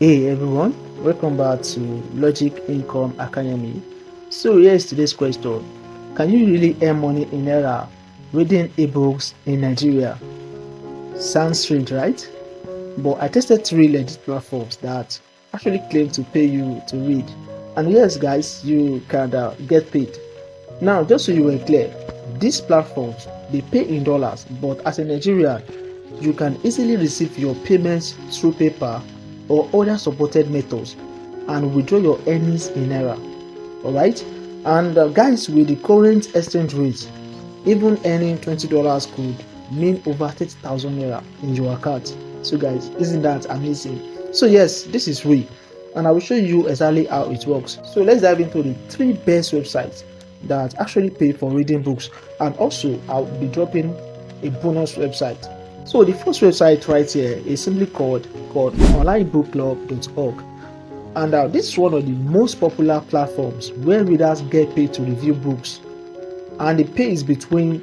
Hey everyone, welcome back to Logic Income Academy. So here's today's question. Can you really earn money in Naira reading ebooks in Nigeria? Sounds strange, right? But I tested 3 legit platforms that actually claim to pay you to read. And yes guys, you can get paid. Now just so you were clear, these platforms, they pay in dollars, but as a Nigerian, you can easily receive your payments through PayPal or other supported methods and withdraw your earnings in Naira. Alright? And guys, with the current exchange rate, even earning $20 could mean over 30,000 Naira in your account. So guys, isn't that amazing? So yes, this is free and I will show you exactly how it works. So let's dive into the 3 best websites that actually pay for reading books, and also I'll be dropping a bonus website. So the first website right here is simply called onlinebookclub.org, and this is one of the most popular platforms where readers get paid to review books, and the pay is between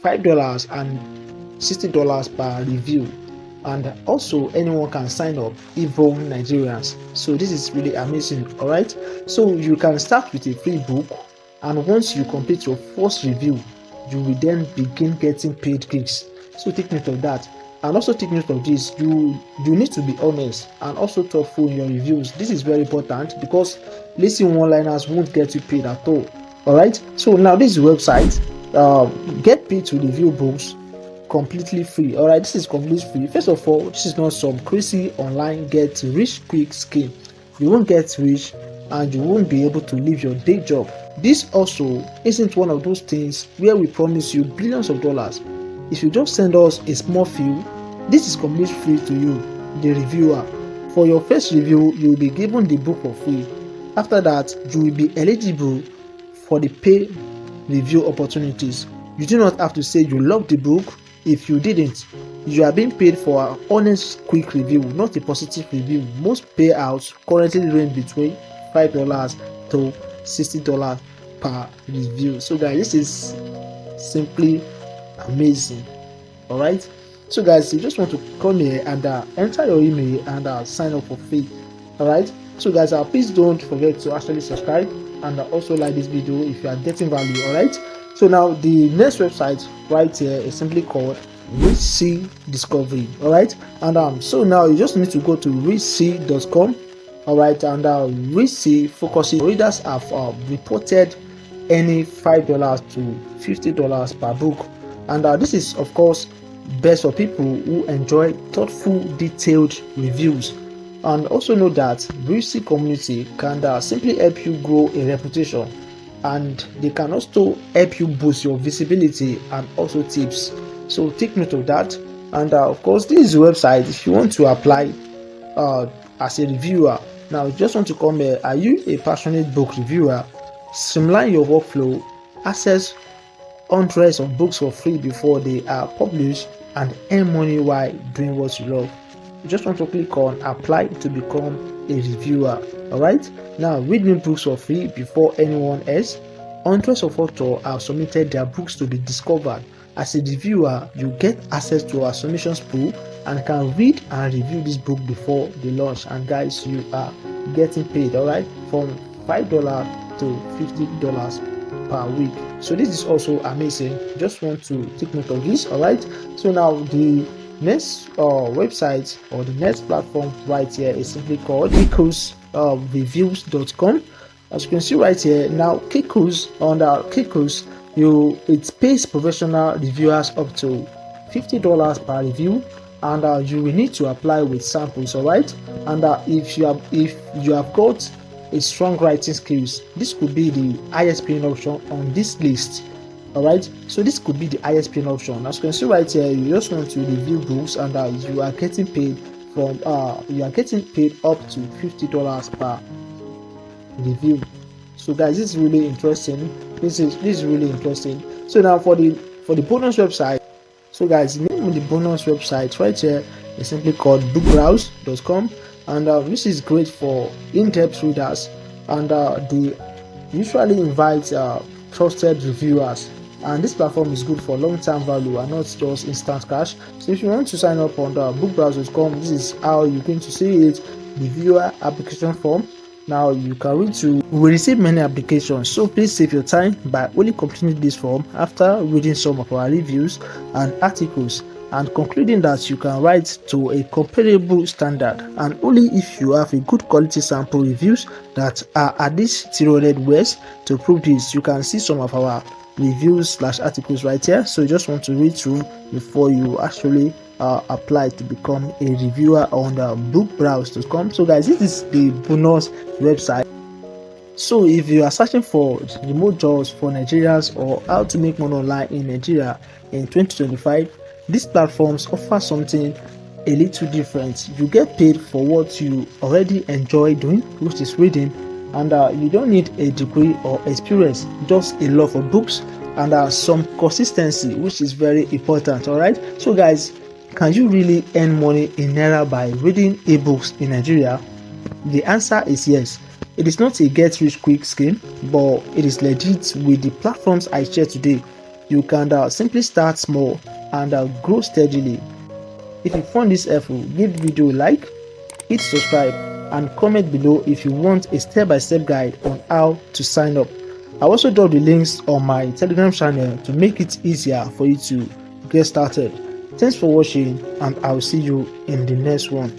$5 and $60 per review, and also anyone can sign up, even Nigerians. So this is really amazing. All right, so you can start with a free book, and once you complete your first review, you will then begin getting paid gigs. So take note of that, and also take note of this. You need to be honest and also thoughtful in your reviews. This is very important because lazy one-liners won't get you paid at all. All right, so now this is the website. Get paid to review books completely free. All right, this is completely free. First of all, this is not some crazy online get rich quick scheme. You won't get rich and you won't be able to leave your day job. This also isn't one of those things where we promise you billions of dollars if you just send us a small fee. This is completely free to you, the reviewer. For your first review, you will be given the book for free. After that, you will be eligible for the pay review opportunities. You do not have to say you love the book. If you didn't, you are being paid for an honest quick review, not a positive review. Most payouts currently range between $5 to $60 per review. So guys, this is simply amazing. All right, so guys, you just want to come here and enter your email and sign up for free. All right, so guys, please don't forget to actually subscribe and also like this video if you are getting value. All right, so now the next website right here is simply called Reedsy Discovery. All right, and so now you just need to go to reedsy.com. all right, and Reedsy focuses readers have reported any $5 to $50 per book, and this is of course best for people who enjoy thoughtful, detailed reviews. And also know that Reedsy community can simply help you grow a reputation, and they can also help you boost your visibility and also tips. So take note of that. And of course, this is the website if you want to apply as a reviewer. Now you just want to come here. Are you a passionate book reviewer? Streamline your workflow, access hundreds of books for free before they are published, and earn money while doing what you love. You just want to click on apply to become a reviewer. All right, now reading books for free before anyone else. Hundreds of authors have submitted their books to be discovered. As a reviewer, you get access to our submissions pool and can read and review this book before the launch. And guys, you are getting paid, all right, from $5 to $50 per week. So this is also amazing. Just want to take note of this. All right, so now the next website or the next platform right here is simply called Kirkus reviews.com. As you can see right here, now Kirkus, under Kirkus, it pays professional reviewers up to $50 per review, and you will need to apply with samples. All right, and if you have got a strong writing skills, this could be the highest paying option on this list. All right, so this could be the highest paying option. As you can see right here, you just want to review books, and you are getting paid from up to $50 per review. So guys, this is really interesting. This is really interesting. So now for the bonus website. So guys, the name of the bonus website right here is simply called bookbrowse.com, and this is great for in-depth readers, and they usually invite trusted reviewers, and this platform is good for long-term value and not just instant cash. So if you want to sign up on the bookbrowse.com, this is how you're going to see it. reviewer application form. Now you can read to we receive many applications, so please save your time by only completing this form after reading some of our reviews and articles and concluding that you can write to a comparable standard, and only if you have a good quality sample reviews that are at least 300 words to prove this. You can see some of our reviews / articles right here, so you just want to read through before you actually apply to become a reviewer on the bookbrowse.com. So guys, this is the bonus website. So if you are searching for remote jobs for Nigerians or how to make money online in Nigeria in 2025, these platforms offer something a little different. You get paid for what you already enjoy doing, which is reading, and you don't need a degree or experience, just a love for books and some consistency, which is very important. All right, so guys, can you really earn money in Naira by reading ebooks in Nigeria? The answer is yes. It is not a get rich quick scheme, but it is legit. With the platforms I share today, you can simply start small and grow steadily. If you found this helpful, give the video a like, hit subscribe, and comment below if you want a step-by-step guide on how to sign up. I also drop the links on my Telegram channel to make it easier for you to get started. Thanks for watching, and I'll see you in the next one.